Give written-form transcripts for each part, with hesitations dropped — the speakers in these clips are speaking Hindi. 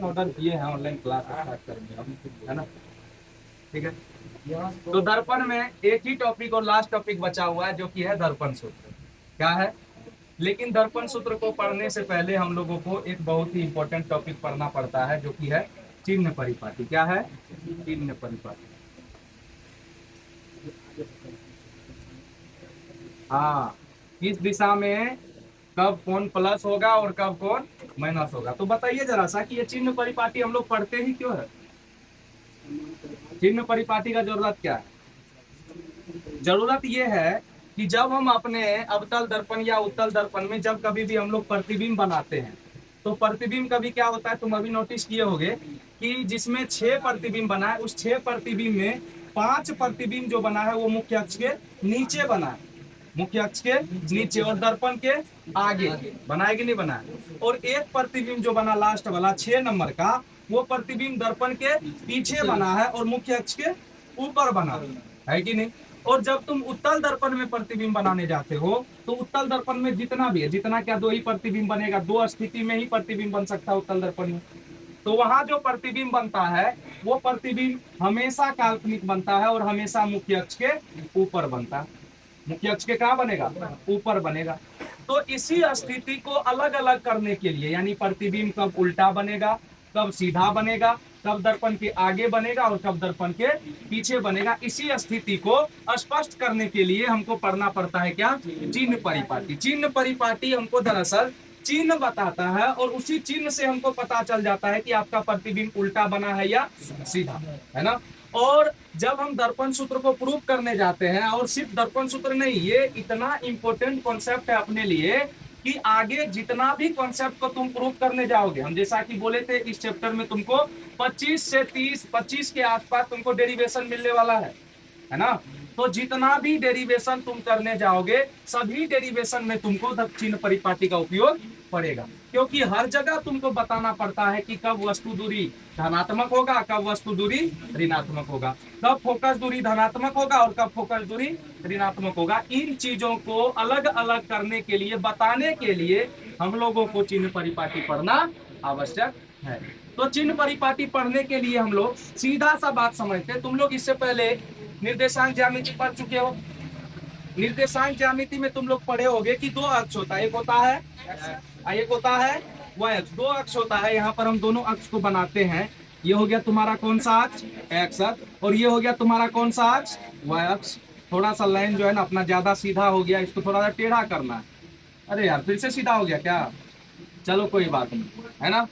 ऑर्डर किए हैं, ऑनलाइन क्लास स्टार्ट करेंगे हम, है ना। ठीक है, तो दर्पण में एक ही टॉपिक और लास्ट टॉपिक बचा हुआ है जो कि है दर्पण सूत्र। क्या है? लेकिन दर्पण सूत्र को पढ़ने से पहले हम लोगों को एक बहुत ही इंपॉर्टेंट टॉपिक पढ़ना पड़ता है जो कि है चिन्ह परिपाटी। क्या है? चिन्ह परिपाटी। हाँ, किस दिशा में कब कौन प्लस होगा और कब कौन माइनस होगा। तो बताइए जरा सा कि ये चिन्ह परिपाटी हम लोग पढ़ते ही क्यों है? चिन्ह परिपाटी का जरूरत क्या है? जरूरत ये है कि जब हम अपने अवतल दर्पण या उत्तल दर्पण में जब कभी भी हम लोग प्रतिबिंब बनाते हैं, तो प्रतिबिंब कभी क्या होता है, तुम अभी नोटिस किए होंगे कि जिसमें 6 प्रतिबिंब बना है, उस 6 प्रतिबिंब में 5 प्रतिबिंब जो बना है वो मुख्य अक्ष के नीचे बना है, मुख्य अक्ष के नीचे, और दर्पण के आगे बना है कि नहीं बना है। और एक प्रतिबिंब जो बना लास्ट वाला 6 नंबर का, वो प्रतिबिंब दर्पण के पीछे बना है और मुख्य अक्ष के ऊपर बना है कि नहीं। और जब तुम उत्तल दर्पण में प्रतिबिंब बनाने जाते हो, तो उत्तल दर्पण में जितना भी है, जितना क्या, 2 ही प्रतिबिंब बनेगा, 2 स्थिति में ही प्रतिबिंब बन सकता है उत्तल दर्पण में। तो वहां जो प्रतिबिंब बनता है वो प्रतिबिंब हमेशा काल्पनिक बनता है और हमेशा मुख्य अक्ष के ऊपर बनता है। मुख्य अक्ष के कहाँ बनेगा? ऊपर बनेगा। तो इसी स्थिति को अलग अलग करने के लिए, यानी प्रतिबिंब कब उल्टा बनेगा, कब सीधा बनेगा, कब दर्पण के आगे बनेगा और कब दर्पण के पीछे बनेगा, इसी स्थिति को स्पष्ट करने के लिए हमको पढ़ना पड़ता है क्या? चिन्ह परिपाटी। चिन्ह परिपाटी हमको दरअसल चिन्ह बताता है और उसी चिन्ह से हमको पता चल जाता है कि आपका प्रतिबिंब उल्टा बना है या सीधा, है ना। और जब हम दर्पण सूत्र को प्रूव करने जाते हैं, और सिर्फ दर्पण सूत्र नहीं, ये इतना इंपॉर्टेंट कॉन्सेप्ट है अपने लिए कि आगे जितना भी कॉन्सेप्ट को तुम प्रूव करने जाओगे, हम जैसा कि बोले थे इस चैप्टर में तुमको 25 से 30, 25 के आसपास तुमको डेरिवेशन मिलने वाला है ना। तो जितना भी डेरिवेशन तुम करने जाओगे, सभी डेरिवेशन में तुमको चिन्ह परिपाटी का उपयोग पड़ेगा, क्योंकि हर जगह तुमको बताना पड़ता है कि कब वस्तु दूरी धनात्मक होगा, कब वस्तु दूरी ऋणात्मक होगा, कब फोकस दूरी धनात्मक होगा और कब फोकस दूरी ऋणात्मक होगा। इन चीजों को अलग अलग करने के लिए, बताने के लिए हम लोगों को चिन्ह परिपाटी पढ़ना आवश्यक है। तो चिन्ह परिपाटी पढ़ने के लिए हम लोग सीधा सा बात समझते। तुम लोग इससे पहले निर्देशांक ज्यामिति पढ़ चुके हो। निर्देशांक ज्यामिति में तुम लोग पढ़े होगे कि 2 अक्ष होता है, एक होता है एक होता है वाई अक्ष, 2 अक्ष होता है। यहाँ पर हम दोनों अक्ष को बनाते हैं। ये हो गया तुम्हारा कौन सा अक्ष? एक्स अक्ष। और ये हो गया तुम्हारा कौन सा अक्ष? वाई अक्ष। थोड़ा सा लाइन जो है ना अपना ज्यादा सीधा हो गया, इसको थोड़ा सा टेढ़ा करना है। अरे यार, फिर से सीधा हो गया क्या? चलो कोई बात नहीं, है ना।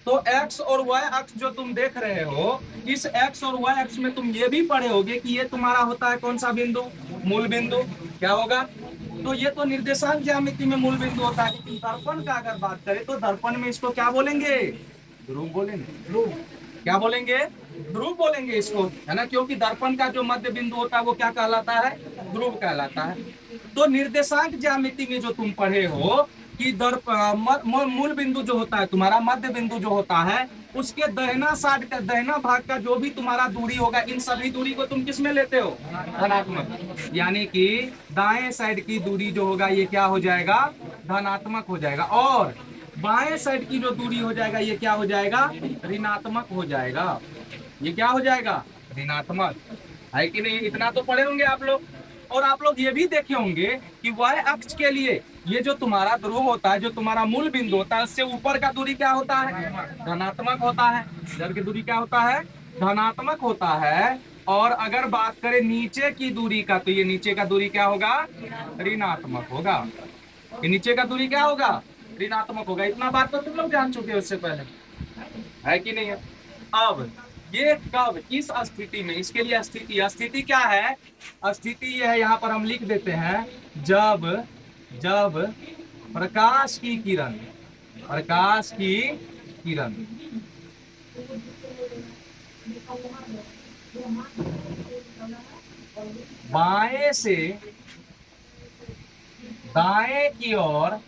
तो एक्स और वाई अक्ष जो तुम देख रहे हो, इस एक्स और वाई अक्ष में तुम ये भी पढ़े होगे कि ये तुम्हारा होता है कौन सा बिंदु? मूल बिंदु। क्या होगा? तो ये तो निर्देशांक ज्यामिति में मूल बिंदु होता है, लेकिन दर्पण का अगर बात करें तो दर्पण में इसको क्या बोलेंगे? ध्रुव बोलेंगे। ध्रुव क्या बोलेंगे? ध्रुव बोलेंगे इसको, है ना, क्योंकि दर्पण का जो मध्य बिंदु होता है वो क्या कहलाता है? ध्रुव कहलाता है। तो निर्देशांक ज्यामिति में जो तुम पढ़े हो कि मूल बिंदु जो होता है तुम्हारा, मध्य बिंदु जो होता है, उसके दाहिना साइड का, दाहिना भाग का जो भी तुम्हारा दूरी होगा, इन सभी दूरी को तुम किस में लेते हो? धनात्मक। यानी कि दाएं साइड की दूरी जो होगा ये क्या हो जाएगा? धनात्मक हो जाएगा। और बाएं साइड की जो दूरी हो जाएगा ये क्या हो जाएगा? ऋणात्मक हो जाएगा। ये क्या हो जाएगा? ऋणात्मक। है कि नहीं? इतना तो पढ़े होंगे आप लोग। और आप लोग ये भी देखे होंगे कि वाई अक्ष के लिए ये जो तुम्हारा ध्रुव होता है, जो तुम्हारा मूल बिंदु होता है, उससे ऊपर का दूरी क्या होता है? धनात्मक होता है। इधर की दूरी क्या होता है? धनात्मक होता है। और अगर बात करें नीचे की दूरी का, तो ये नीचे का दूरी क्या होगा? ऋणात्मक होगा। ये नीचे का दूरी क्या होगा? ऋणात्मक होगा। इतना बात तो तुम लोग जान चुके हो उससे पहले, है कि नहीं है? अब ये कब, किस स्थिति में, इसके लिए स्थिति क्या है? स्थिति ये है, यहाँ पर हम लिख देते हैं, जब प्रकाश की किरण बाएं से दाएं की ओर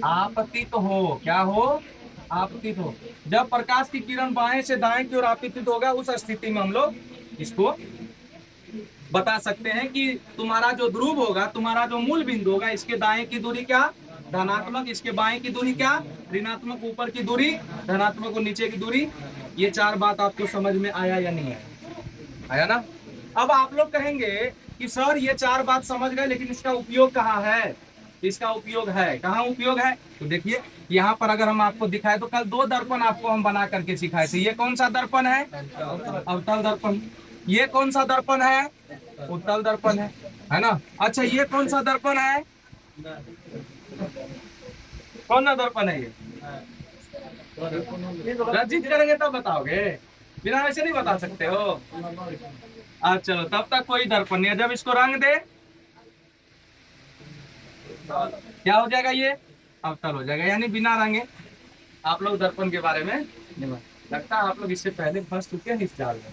आपतित हो। क्या हो? आपतित हो। जब प्रकाश की किरण बाएं से दाएं की ओर आपतित होगा, उस स्थिति में हम लोग इसको बता सकते हैं कि तुम्हारा जो ध्रुव होगा, तुम्हारा जो मूल बिंदु होगा, इसके दाएं की दूरी क्या? धनात्मक, इसके बाएं की दूरी क्या, ऋणात्मक, ऊपर की दूरी धनात्मक और नीचे की दूरी। ये चार बात आपको समझ में आया या नहीं आया, आया ना। अब आप लोग कहेंगे कि सर ये चार बात समझ गए, लेकिन इसका उपयोग कहाँ है, इसका उपयोग है कहाँ, उपयोग है तो देखिए यहाँ पर अगर हम आपको दिखाए तो कल दो दर्पण आपको हम बना करके सिखाए थे। ये कौन सा दर्पण है, अवतल दर्पण। ये कौन सा दर्पण है, उत्तल दर्पण है ना। अच्छा ये कौन सा दर्पण है, कौन सा दर्पण है ये, रचित करेंगे तब बताओगे, बिना वैसे नहीं बता सकते हो। अच्छा चलो तब तक कोई दर्पण नहीं है। जब इसको रंग दे क्या हो जाएगा, ये अवतल हो जाएगा, यानी बिना रंगे। आप लोग दर्पण के बारे में नहीं लगता, आप लोग इससे पहले फंस चुके हैं इस जाल में,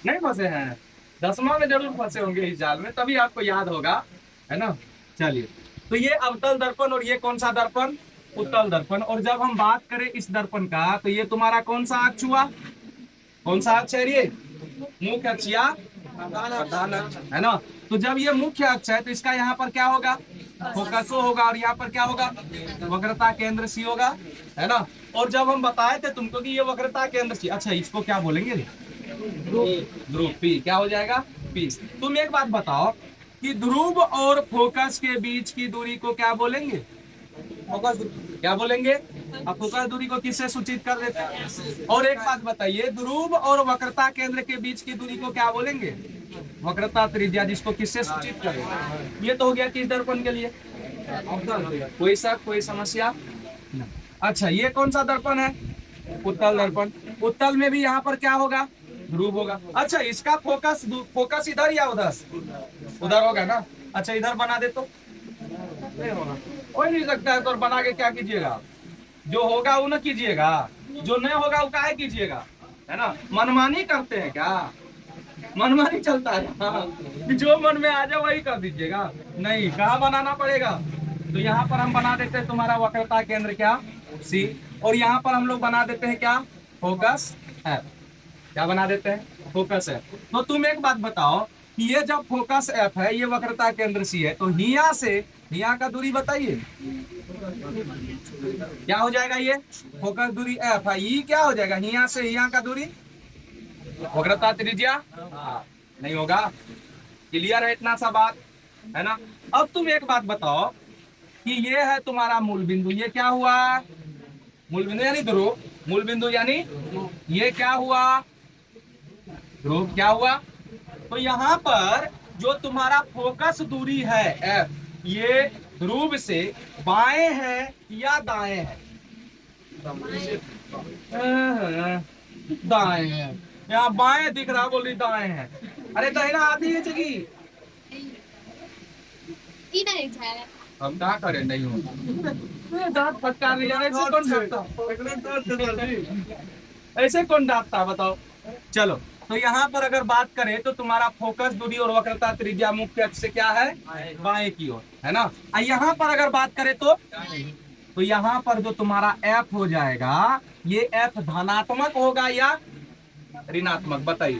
नहीं फंसे हैं, 10वां में जरूर फंसे होंगे इस जाल में, तभी आपको याद होगा, है ना। चलिए तो ये अवतल दर्पण और ये कौन सा दर्पण, उत्तल दर्पण। और जब हम बात करें इस दर्पण का तो ये तुम्हारा कौन सा अक्ष हुआ, कौन सा अक्ष है, ये मुख्य अक्ष या प्रधान अक्ष, है ना। तो जब ये मुख्य अक्ष है तो इसका यहाँ पर क्या होगा, फोकसो होगा, और यहाँ पर क्या होगा, वक्रता केंद्र सी होगा, है ना। और जब हम बताए थे तुमको कि ये वक्रता केंद्र सी, अच्छा इसको क्या बोलेंगे, ध्रुव, पी क्या हो जाएगा, पी। तुम एक बात बताओ कि ध्रुव और फोकस के बीच की दूरी को क्या बोलेंगे, फोकस क्या बोलेंगे। अब फोकस दूरी को किससे सूचित कर देते हैं। और एक बात बताइए, ध्रुव और वक्रता केंद्र के बीच की दूरी को क्या बोलेंगे, वक्रता त्रिज्या, जिसको किससे सूचित करें। ये तो हो गया किस दर्पण के लिए, कोई शक कोई समस्या। अच्छा ये कौन सा दर्पण है, उत्तल दर्पण। उत्तल में भी यहाँ पर क्या होगा, ध्रुव होगा। अच्छा इसका फोकस, फोकस इधर या उधर, उधर होगा ना। अच्छा इधर बना दे तो नहीं होगा, हो नहीं सकता है, तो बना के क्या कीजिएगा, जो होगा वो ना कीजिएगा, जो नहीं होगा वो काहे कीजिएगा, है ना। मनमानी करते हैं क्या, मनमानी चलता है, हाँ। जो मन में आ जाए वही कर दीजिएगा, नहीं कहाँ बनाना पड़ेगा। तो यहाँ पर हम बना देते हैं तुम्हारा वक्रता केंद्र क्या, सी, और यहाँ पर हम लोग बना देते हैं क्या, फोकस है, क्या बना देते हैं, फोकस है। तो तुम एक बात बताओ कि ये जब फोकस एफ है, ये वक्रता केंद्र सी है, तो हिया से हिया का दूरी बताइए क्या हो जाएगा, ये फोकस दूरी एफ है, ये क्या हो जाएगा, हिया से हिया का दूरी वक्रता त्रिज्या, नहीं होगा। क्लियर है इतना सा बात, है ना। अब तुम एक बात बताओ कि ये है तुम्हारा मूल बिंदु, ये क्या हुआ, मूल बिंदु यानी ध्रुव, मूल बिंदु यानी ये क्या हुआ, ध्रुव क्या हुआ। तो यहाँ पर जो तुम्हारा फोकस दूरी है एफ, ये ध्रुव से बाएं है या दाएं है, दाएं है। यहाँ बाएं दिख रहा, बोल रही दाएं है, अरे दाहिना आती है जगह, हम क्या करें, नहीं होता दांत फटकार लिया, ऐसे कौन डांटता, ऐसे कौन डांटता बताओ। चलो तो यहाँ पर अगर बात करें तो तुम्हारा फोकस दूरी और वक्रता त्रिज्या मुख्य अक्ष से क्या है, बाएं की ओर, है ना। यहाँ पर अगर बात करें तो यहाँ पर जो तुम्हारा एफ हो जाएगा, ये एफ धनात्मक होगा या ऋणात्मक, बताइए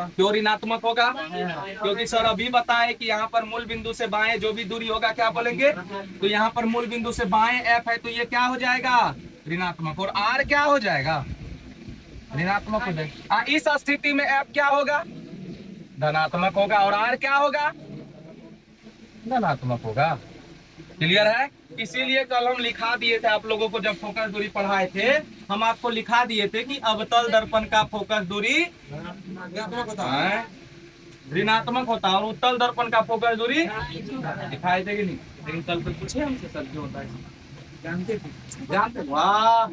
क्यों ऋणात्मक होगा, क्योंकि सर अभी बताए कि यहाँ पर मूल बिंदु से बाएं जो भी दूरी होगा क्या बोलेंगे, तो यहाँ पर मूल बिंदु से बाएं एफ है, तो ये क्या हो जाएगा, ऋणात्मक, और आर क्या हो जाएगा, ऋणात्मक हो जाएगा। इस स्थिति में एफ क्या होगा, धनात्मक होगा, और आर क्या होगा, धनात्मक होगा। क्लियर है। इसीलिए कल हम लिखा दिए थे आप लोगों को, जब फोकस दूरी पढ़ाए थे हम आपको लिखा दिए थे कि अवतल दर्पण का फोकस दूरी ऋणात्मक होता है और उत्तल दर्पण का फोकस दूरी दिखाए थे कि नहीं, लेकिन कल पे पूछे हमसे सर क्यों होता है, जानते थे, जानते, वाह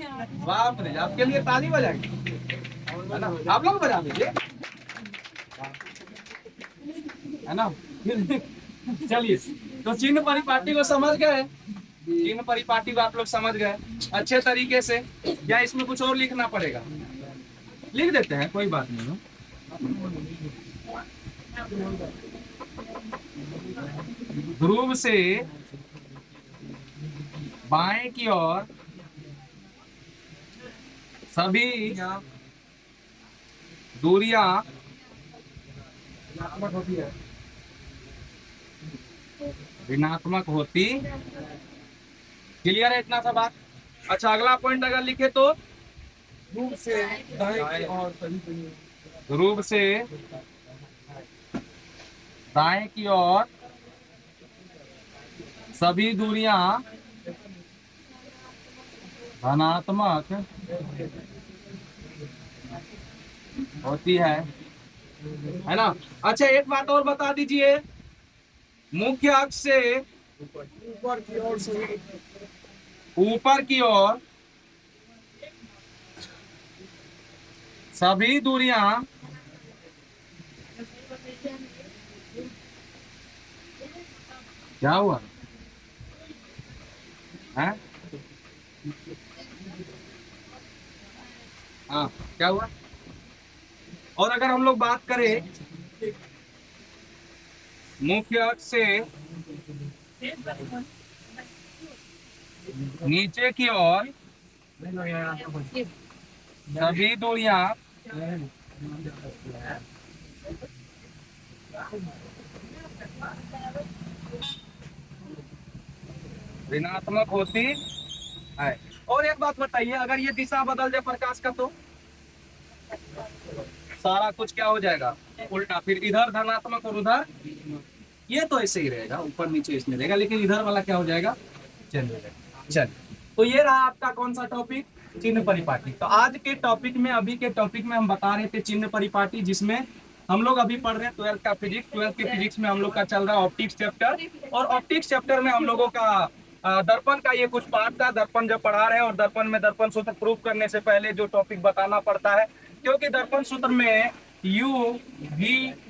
वाह, आपके लिए ताली बजाएंगे, है ना, आप लोग बजा दीजिए, है ना। चलिए तो चिन्ह परिपाटी को समझ गए, चिन्ह परिपाटी को आप लोग समझ गए अच्छे तरीके से, या इसमें कुछ और लिखना पड़ेगा, लिख देते हैं कोई बात नहीं। ध्रुव से बाएं की ओर सभी दूरियां होती है, ऋणात्मक होती। क्लियर है इतना सा बात? अच्छा, अगला पॉइंट अगर लिखे तो रूप से दाएं और सभी ध्रुव से दाएं की ओर सभी दूरियां धनात्मक होती है ना? अच्छा, एक बात और बता दीजिए, मुख्य अक्ष से ऊपर की ओर सभी ऊपर की ओर सभी दूरियां क्या हुआ है? हाँ, क्या हुआ? और अगर हम लोग बात करें मुख्य अक्ष से नीचे की ओर सभी दूरियां ऋणात्मक होती है। और एक बात बताइए, अगर ये दिशा बदल जाए प्रकाश का तो सारा कुछ क्या हो जाएगा? उल्टा। फिर इधर धनात्मक और उधर, ये तो ऐसे ही रहेगा, ऊपर नीचे इसमें रहेगा, लेकिन इधर वाला क्या हो जाएगा? चेंज हो जाएगा। चलिए, तो ये रहा आपका कौन सा टॉपिक? चिन्ह परिपाटी। तो आज के टॉपिक में, अभी के टॉपिक में हम बता रहे थे चिन्ह परिपाटी, जिसमें हम लोग अभी पढ़ रहे हैं 12th का फिजिक्स। 12th के फिजिक्स में हम लोग का चल रहा है ऑप्टिक्स चैप्टर, और ऑप्टिक्स चैप्टर में हम लोगों का दर्पण का ये कुछ पार्ट था। दर्पण जब पढ़ा रहे हैं, और दर्पण में दर्पण सूत्र प्रूव करने से पहले जो टॉपिक बताना पड़ता है, क्योंकि दर्पण सूत्र में U, V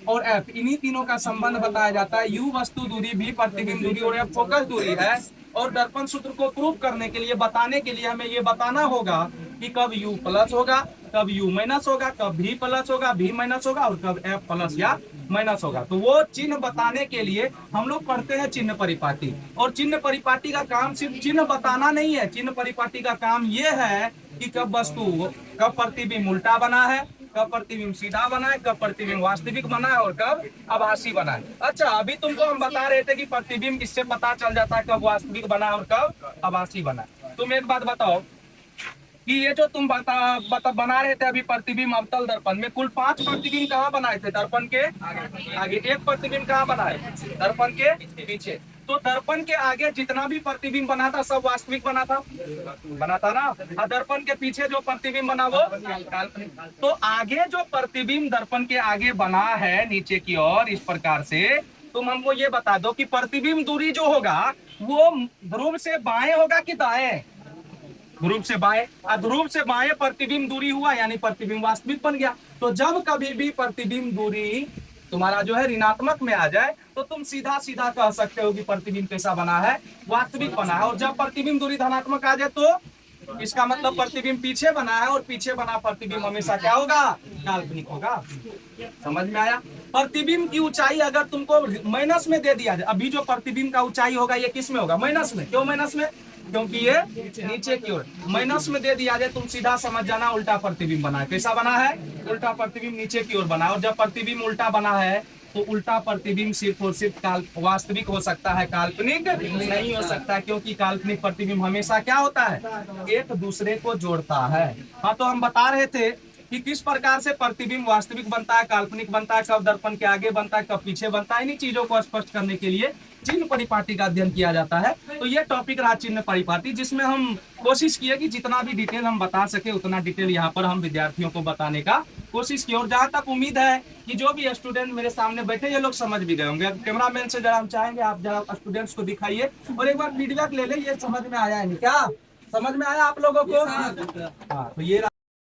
और F, इन्हीं तीनों का संबंध बताया जाता है। U वस्तु दूरी, V प्रतिबिंब दूरी और F फोकस दूरी है। और दर्पण सूत्र को प्रूव करने के लिए, बताने के लिए हमें ये बताना होगा कि कब U प्लस होगा, कब U माइनस होगा, कब V प्लस होगा, V माइनस होगा, और कब F प्लस या माइनस होगा। तो वो चिन्ह बताने के लिए हम लोग पढ़ते हैं चिन्ह परिपाटी। और चिन्ह परिपाटी का काम सिर्फ चिन्ह बताना नहीं है, चिन्ह परिपाटी का काम ये है कि कब वस्तु, कब प्रतिबिंब उल्टा बना है, कब प्रतिबिंब सीधा बना है, कब प्रतिबिंब वास्तविक बना है, और कब आभासी बना है। अच्छा, अभी तुमको हम बता रहे थे कि प्रतिबिंब इससे पता चल जाता है कब वास्तविक बना है और कब आभासी बना है। तुम एक बात बताओ कि ये जो तुम बना रहे थे अभी प्रतिबिंब अवतल दर्पण में, कुल 5 प्रतिबिंब कहाँ बनाए थे? दर्पण के आगे। एक प्रतिबिंब कहाँ बना है? दर्पण के पीछे। तो दर्पण के आगे जितना भी प्रतिबिंब बना था सब वास्तविक बना था ना। और दर्पण के पीछे जो प्रतिबिंब बना वो काल्पनिक। तो आगे जो प्रतिबिंब दर्पण के आगे बना है नीचे की ओर इस प्रकार से, तुम हमको ये बता दो कि प्रतिबिंब दूरी जो होगा वो ध्रुव से बाएं होगा कि दाएं? ध्रुव से बाएं। ध्रुव से बाएं प्रतिबिंब दूरी हुआ, यानी प्रतिबिंब वास्तविक बन गया। तो जब कभी भी प्रतिबिंब दूरी तुम्हारा जो है ऋणात्मक में आ जाए, तो तुम सीधा सीधा कह सकते हो कि प्रतिबिंब कैसा बना है? वास्तविक बना है। और जब प्रतिबिंब दूरी धनात्मक आ जाए तो इसका मतलब प्रतिबिंब पीछे बना है, और पीछे बना प्रतिबिंब हमेशा क्या होगा? काल्पनिक होगा। समझ में आया? प्रतिबिंब की ऊंचाई अगर तुमको माइनस में दे दिया जाए, अभी जो प्रतिबिंब का ऊंचाई होगा ये किस में होगा? माइनस में। क्यों माइनस में? क्योंकि ये नीचे की ओर। माइनस में दे दिया जाए, तुम सीधा समझ जाना उल्टा प्रतिबिंब बना है। कैसा बना है? उल्टा प्रतिबिंब नीचे की ओर बना है। और जब प्रतिबिंब उल्टा बना है तो उल्टा प्रतिबिंब सिर्फ और सिर्फ वास्तविक हो सकता है, काल्पनिक नहीं हो सकता, क्योंकि काल्पनिक प्रतिबिंब हमेशा क्या होता है? एक दूसरे को जोड़ता है। हाँ, तो हम बता रहे थे कि किस प्रकार से प्रतिबिंब वास्तविक बनता है, काल्पनिक बनता है, कब दर्पण के आगे बनता है, कब पीछे बनता है। इन्हीं चीजों को स्पष्ट करने के लिए चिन्ह परिपाटी का अध्ययन किया जाता है। तो ये टॉपिक रहा चिन्ह परिपाटी, जिसमें हम कोशिश किए कि जितना भी डिटेल हम बता सके उतना डिटेल यहाँ पर हम विद्यार्थियों को बताने का कोशिश की। और जहाँ तक उम्मीद है कि जो भी स्टूडेंट मेरे सामने बैठे ये लोग समझ भी गए होंगे। कैमरामैन से जरा हम चाहेंगे आप जरा स्टूडेंट्स को दिखाइए और एक बार फीडबैक ले ले, ये समझ में आया है नहीं क्या? समझ में आया आप लोगों को? हाँ, तो ये